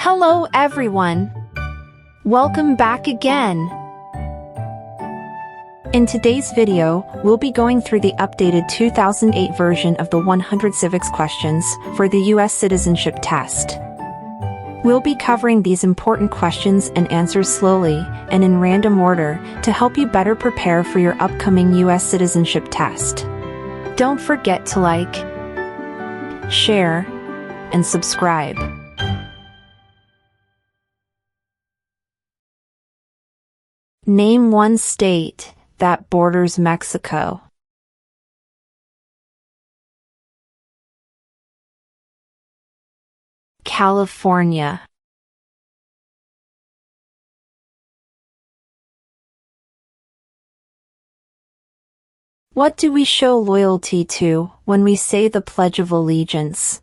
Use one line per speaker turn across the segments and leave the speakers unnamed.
Hello everyone! Welcome back again! In today's video, we'll be going through the updated 2008 version of the 100 civics questions for the U.S. Citizenship Test. We'll be covering these important questions and answers slowly and in random order to help you better prepare for your upcoming U.S. Citizenship Test. Don't forget to like, share, and subscribe. Name one state that borders Mexico. California. What do we show loyalty to when we say the Pledge of Allegiance?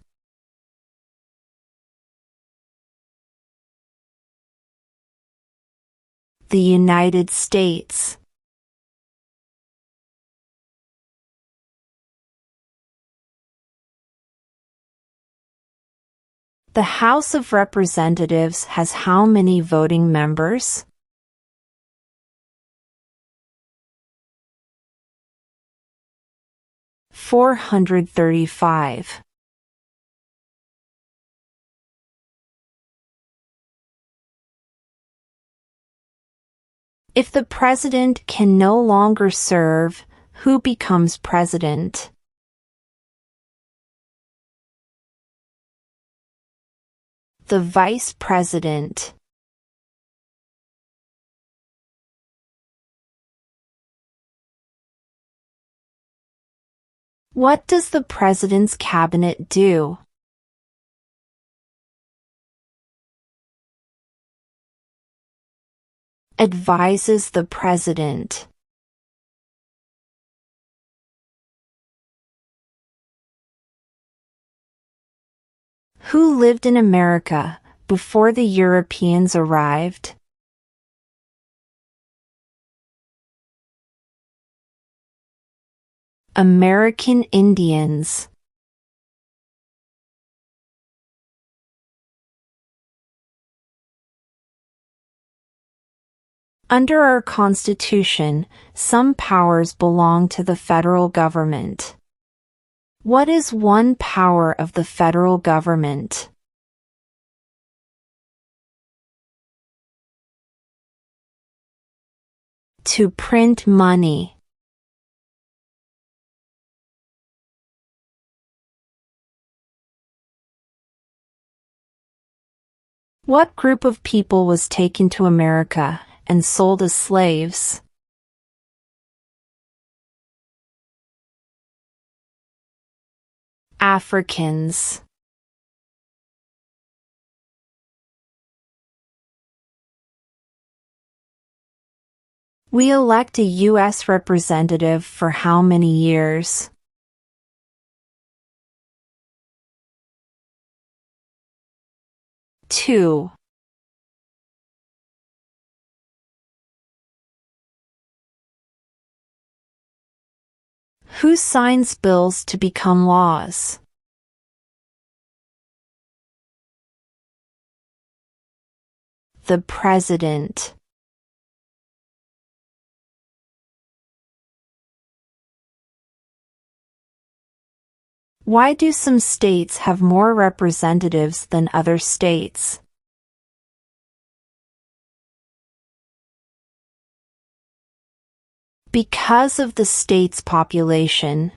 The United States. The House of Representatives has how many voting members? (435). If the president can no longer serve, who becomes president? The vice president. What does the president's cabinet do? Advises the president. Who lived in America before the Europeans arrived? American Indians. Under our Constitution, some powers belong to the federal government. What is one power of the federal government? To print money. What group of people was taken to America and sold as slaves? Africans. We elect a U.S. representative for how many years? Two. Who signs bills to become laws? The president. Why do some states have more representatives than other states? Because of the state's population.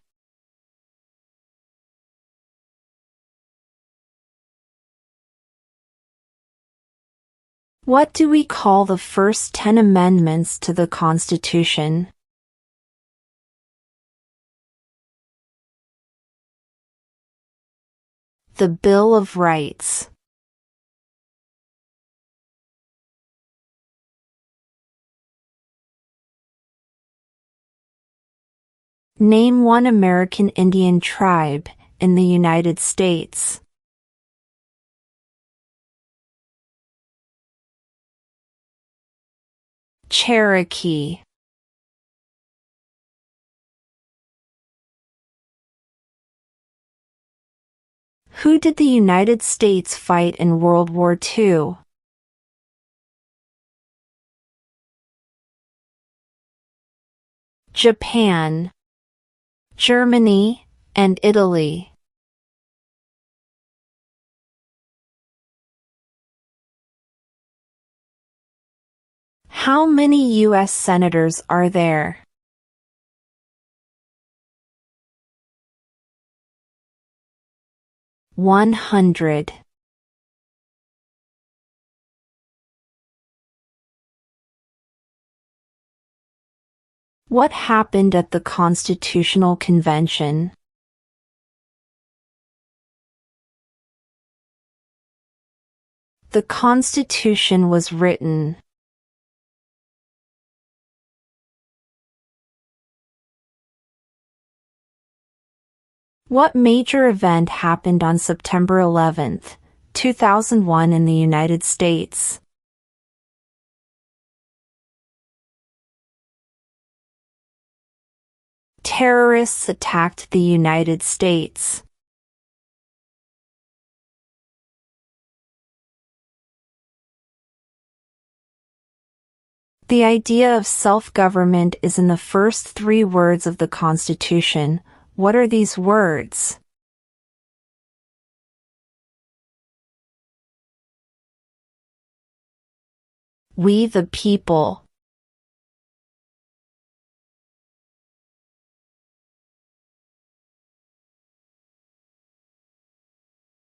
What do we call the first 10 amendments to the Constitution? The Bill of Rights. Name one American Indian tribe in the United States. Cherokee. Who did the United States fight in World War II? Japan, Germany, and Italy. How many U.S. senators are there? 100. What happened at the Constitutional Convention? The Constitution was written. What major event happened on September 11, 2001 in the United States? Terrorists attacked the United States. The idea of self-government is in the first 3 words of the Constitution. What are these words? We the people.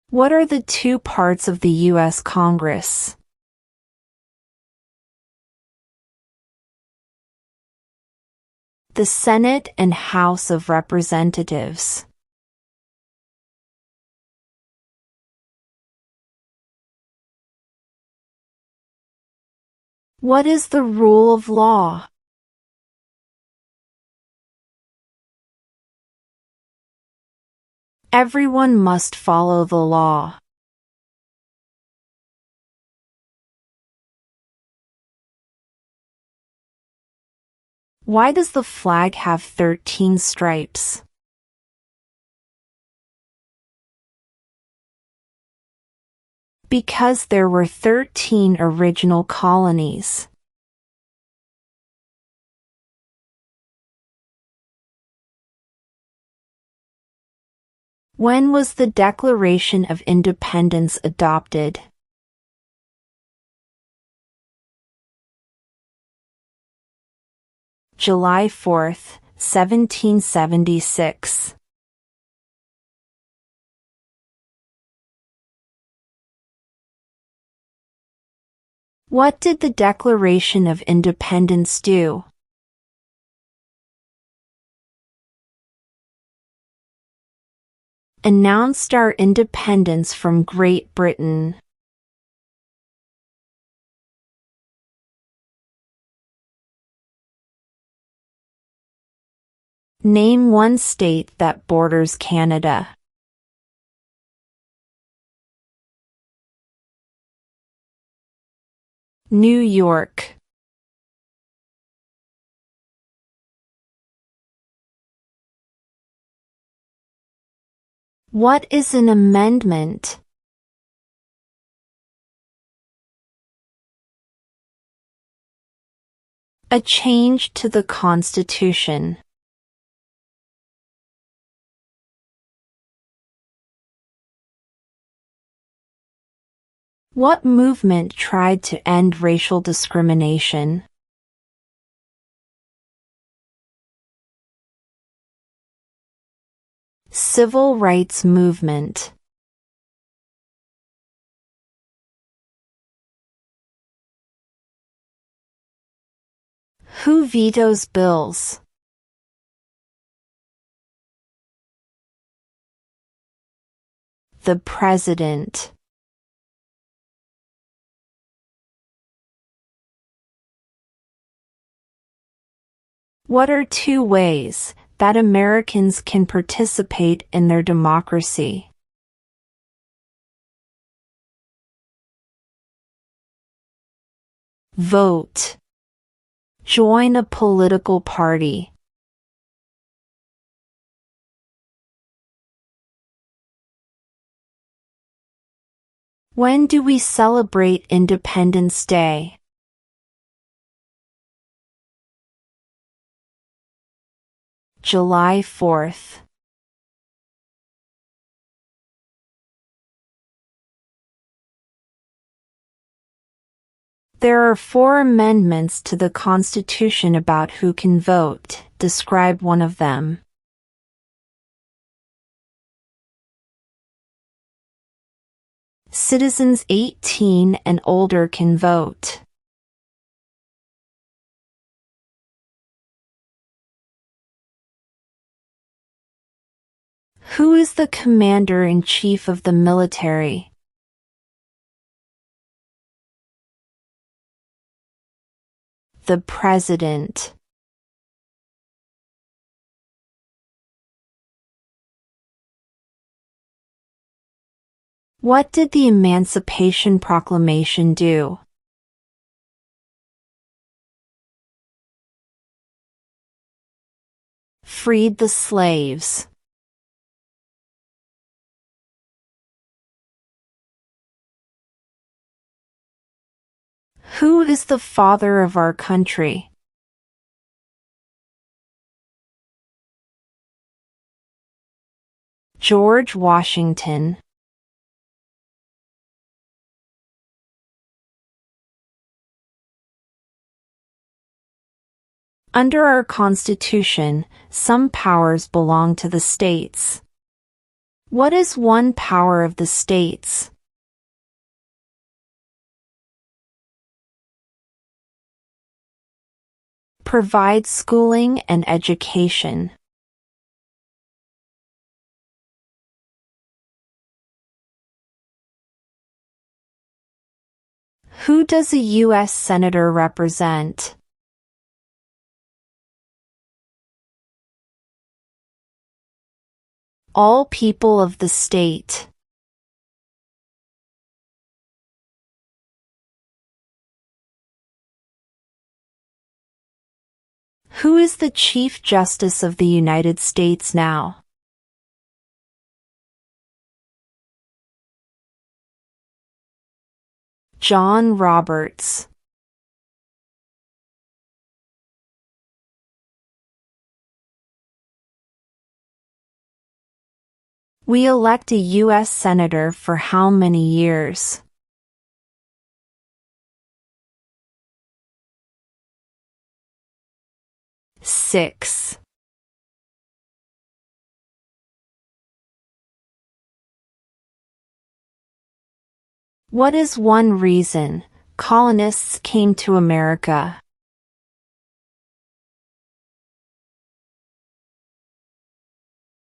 What are the 2 parts of the U.S. Congress? The Senate and House of Representatives. What is the rule of law? Everyone must follow the law. Why does the flag have 13 stripes? Because there were 13 original colonies. When was the Declaration of Independence adopted? July 4, 1776. What did the Declaration of Independence do? Announced our independence from Great Britain. Name one state that borders Canada. New York. What is an amendment? A change to the Constitution. What movement tried to end racial discrimination? Civil rights movement. Who vetoes bills? The President. What are 2 ways that Americans can participate in their democracy? Vote. Join a political party. When do we celebrate Independence Day? July 4th. There are 4 amendments to the Constitution about who can vote. Describe one of them. Citizens 18 and older can vote. Who is the Commander-in-Chief of the military? The President. What did the Emancipation Proclamation do? Freed the slaves. Who is the father of our country? George Washington. Under our Constitution, some powers belong to the states. What is one power of the states? Provide schooling and education. Who does a U.S. Senator represent? All people of the state. Who is the Chief Justice of the United States now? John Roberts. We elect a U.S. Senator for how many years? Six. What is one reason colonists came to America?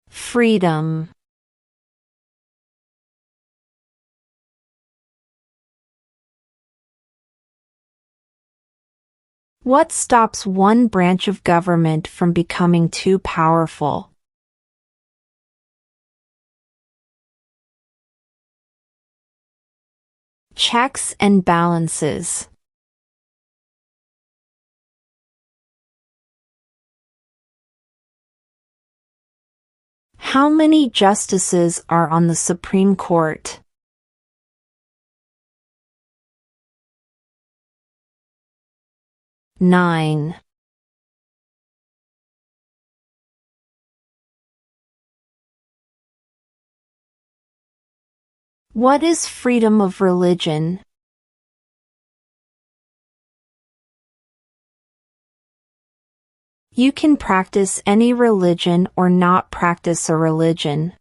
Freedom. What stops one branch of government from becoming too powerful? Checks and balances. How many justices are on the Supreme Court? 9. What is freedom of religion? You can practice any religion or not practice a religion.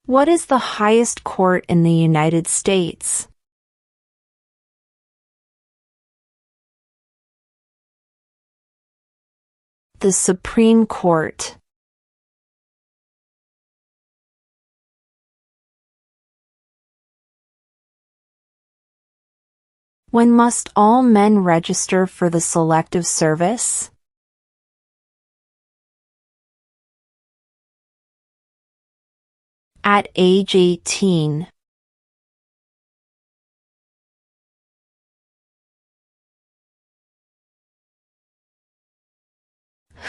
What is the highest court in the United States? The Supreme Court. When must all men register for the Selective Service? At age 18.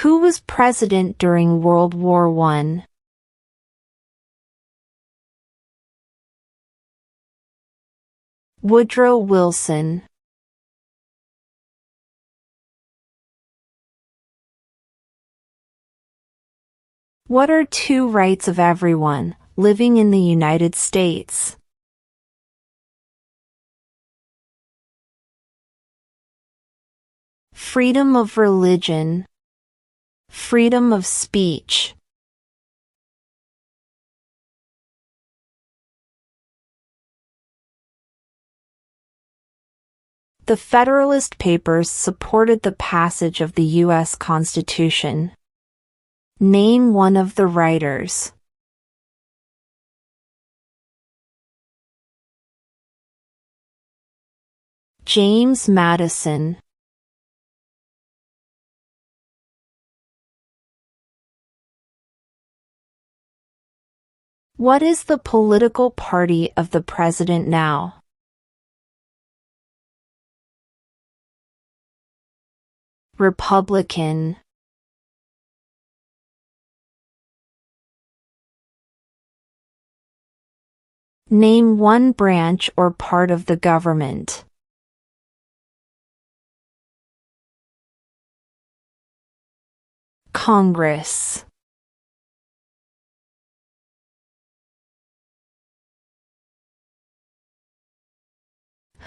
Who was president during World War I? Woodrow Wilson. What are two rights of everyone living in the United States? Freedom of religion. Freedom of speech. The Federalist Papers supported the passage of the U.S. Constitution. Name one of the writers. James Madison. What is the political party of the president now? Republican. Name one branch or part of the government. Congress.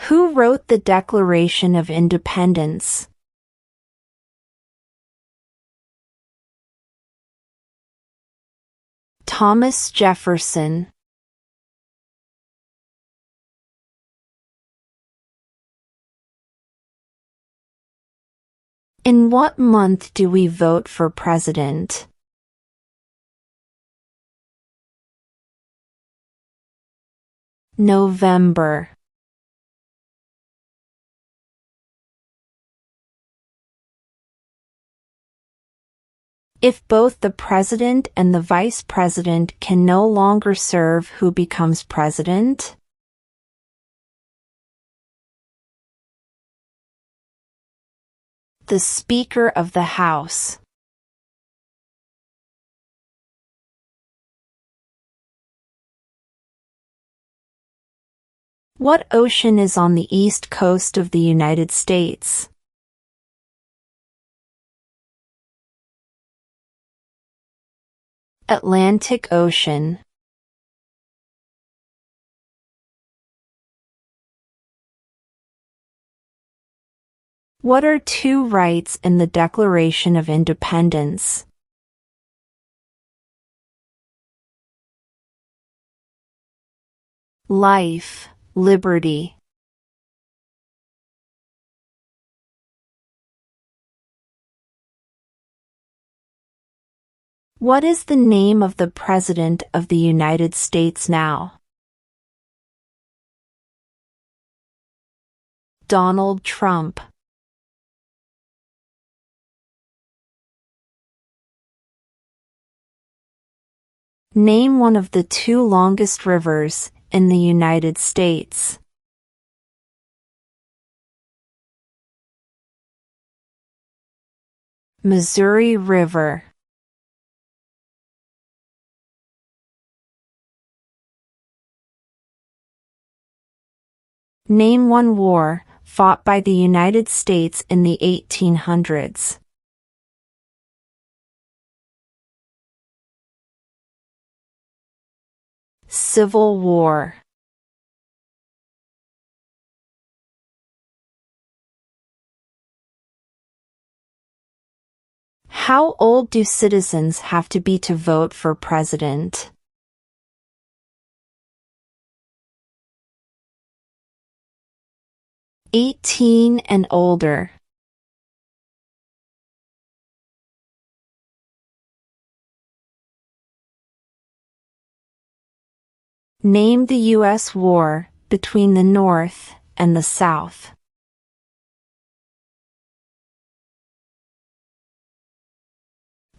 Who wrote the Declaration of Independence? Thomas Jefferson. In what month do we vote for president? November. If both the president and the vice president can no longer serve, who becomes president? The Speaker of the House. What ocean is on the east coast of the United States? Atlantic Ocean. What are two rights in the Declaration of Independence? Life, liberty. What is the name of the President of the United States now? Donald Trump. Name one of the two longest rivers in the United States. Missouri River. Name one war fought by the United States in the 1800s. Civil War. How old do citizens have to be to vote for president? 18 and older. Name the U.S. war between the North and the South.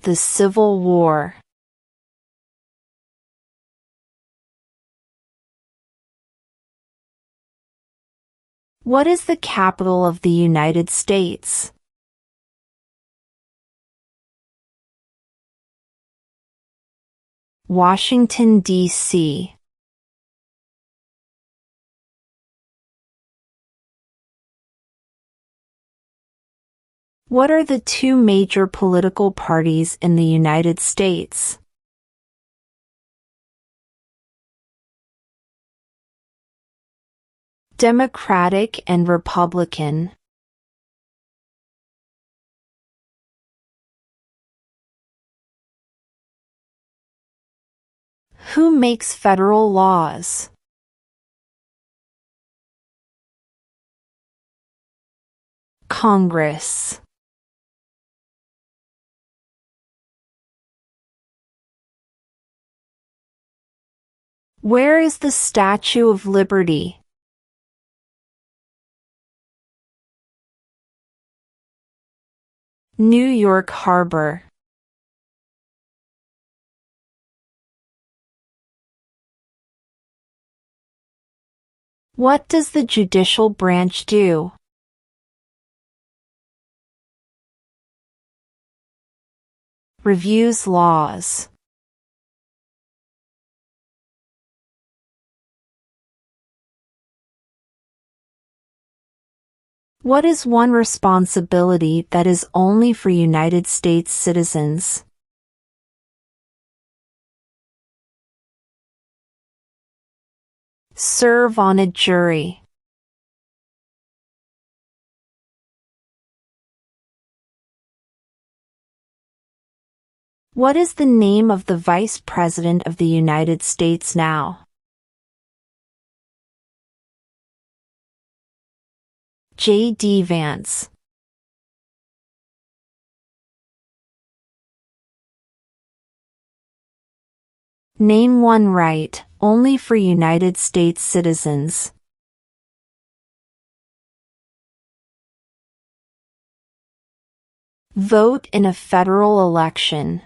The Civil War. What is the capital of the United States? Washington, D.C. What are the two major political parties in the United States? Democratic and Republican. Who makes federal laws? Congress. Where is the Statue of Liberty? New York Harbor. What does the judicial branch do? Reviews laws. What is one responsibility that is only for United States citizens? Serve on a jury. What is the name of the Vice President of the United States now? J.D. Vance. Name one right, only for United States citizens. Vote in a federal election.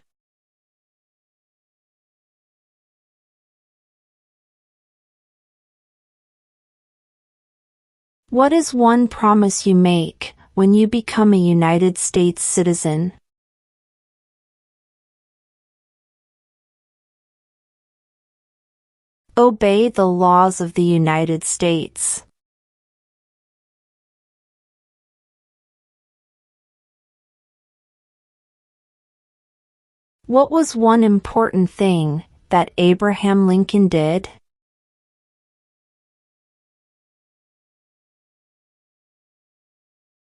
What is one promise you make when you become a United States citizen? Obey the laws of the United States. What was one important thing that Abraham Lincoln did?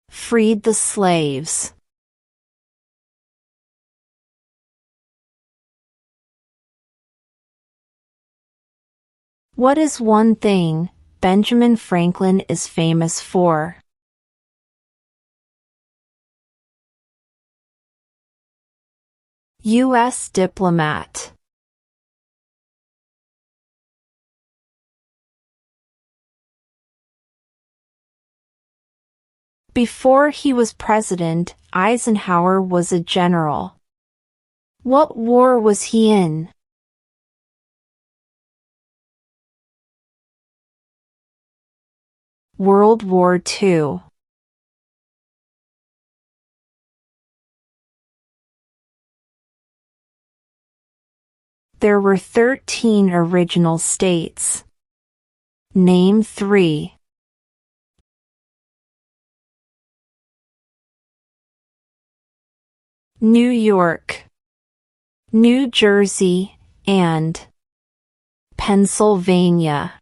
Freed the slaves. What is one thing Benjamin Franklin is famous for? U.S. diplomat. Before he was president, Eisenhower was a general. What war was he in? World War II. There were 13 original states. Name 3. New York, New Jersey, and Pennsylvania.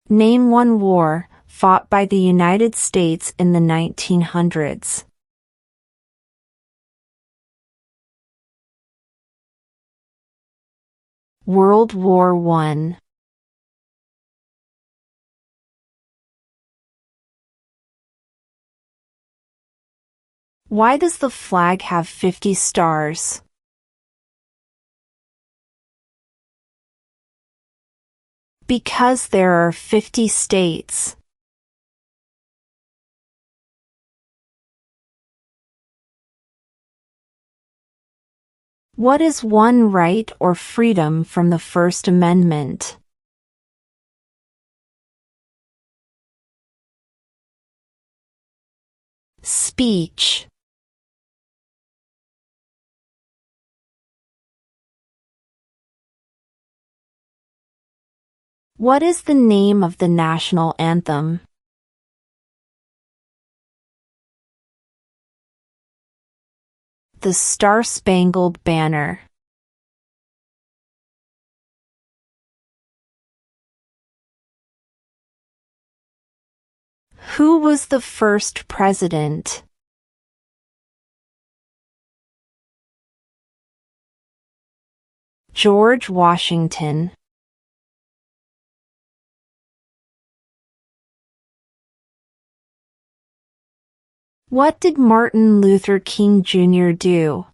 Name one war fought by the United States in the 1900s. World War I. Why does the flag have 50 stars? Because there are 50 states. What is one right or freedom from the First Amendment? Speech. What is the name of the national anthem? The Star-Spangled Banner. Who was the first president? George Washington. What did Martin Luther King Jr. do?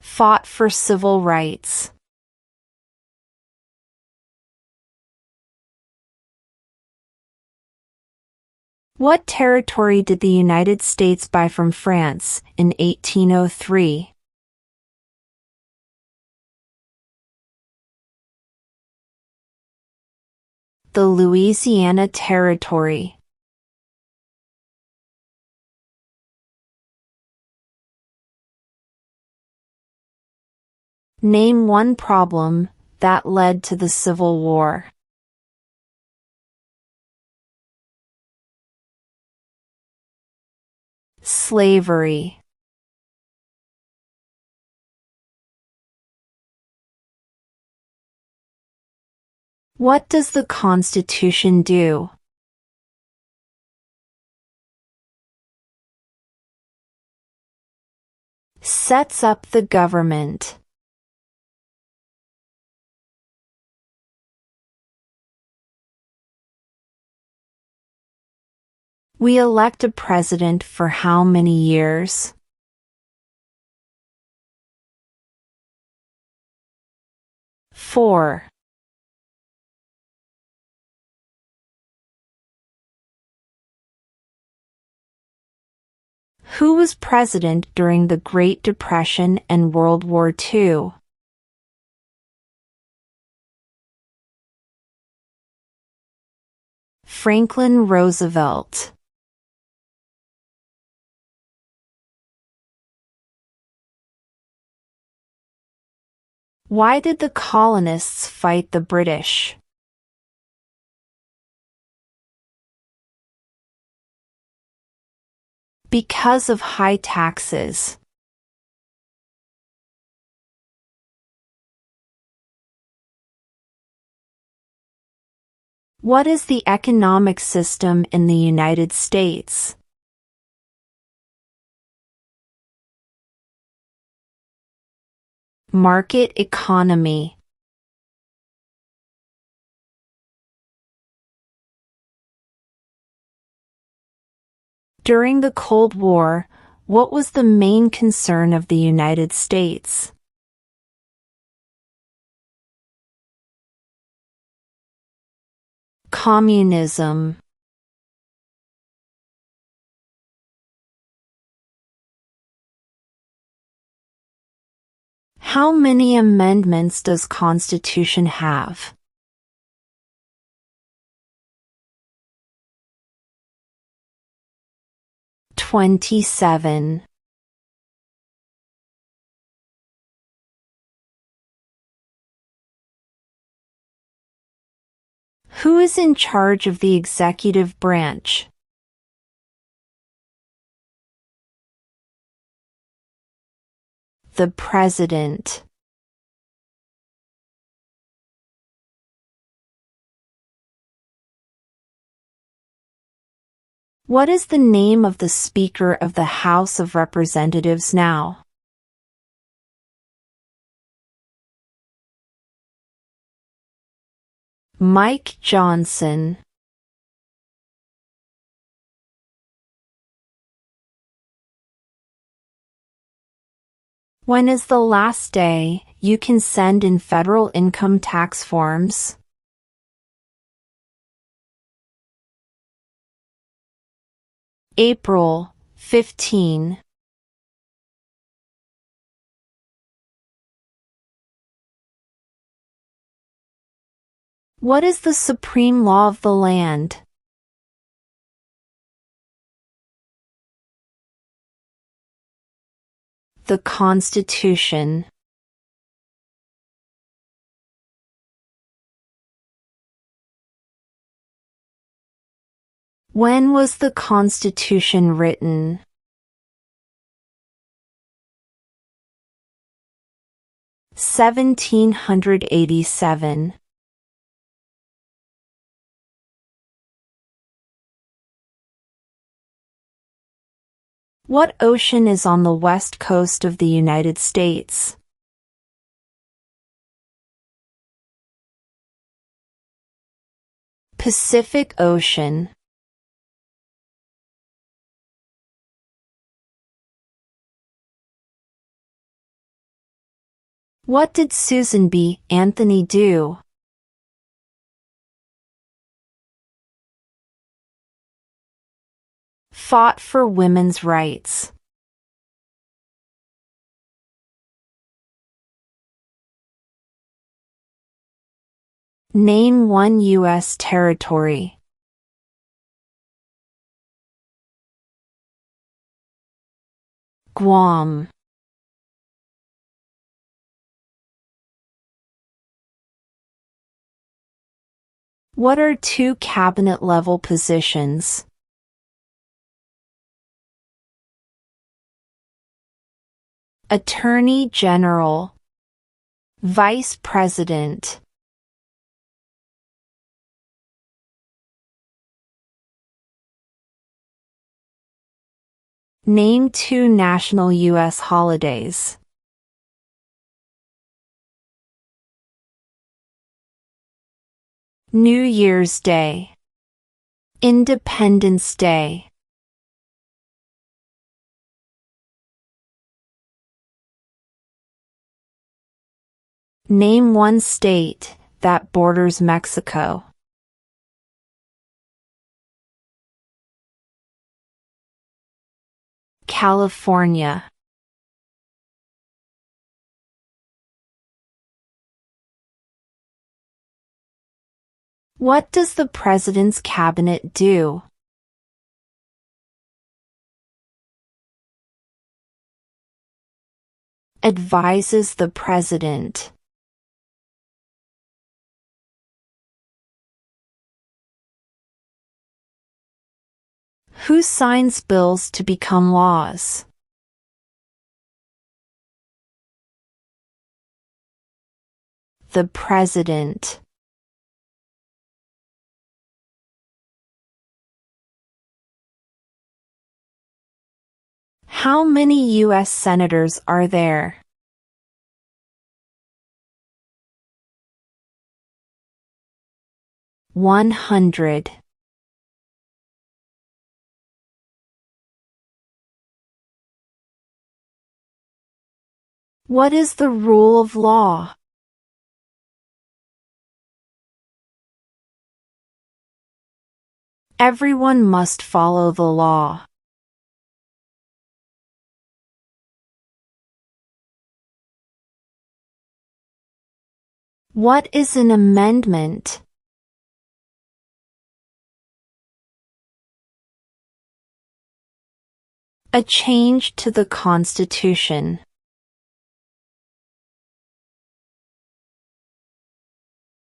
Fought for civil rights. What territory did the United States buy from France in 1803? The Louisiana Territory. Name one problem that led to the Civil War. Slavery. What does the Constitution do? Sets up the government. We elect a president for how many years? 4. Who was president during the Great Depression and World War II? Franklin Roosevelt. Why did the colonists fight the British? Because of high taxes. What is the economic system in the United States? Market economy. During the Cold War, what was the main concern of the United States? Communism. How many amendments does Constitution have? 27. Who is in charge of the executive branch? The President. What is the name of the Speaker of the House of Representatives now? Mike Johnson. When is the last day you can send in federal income tax forms? April 15. What is the supreme law of the land? The Constitution. When was the Constitution written? (1787). What ocean is on the west coast of the United States? Pacific Ocean. What did Susan B. Anthony do? Fought for women's rights. Name one U.S. territory. Guam. What are two cabinet-level positions? Attorney General. Vice President. Name two national U.S. holidays. New Year's Day. Independence Day. Name one state that borders Mexico. California. What does the President's Cabinet do? Advises the President. Who signs bills to become laws? The President. How many U.S. senators are there? (100). What is the rule of law? Everyone must follow the law. What is an amendment? A change to the Constitution.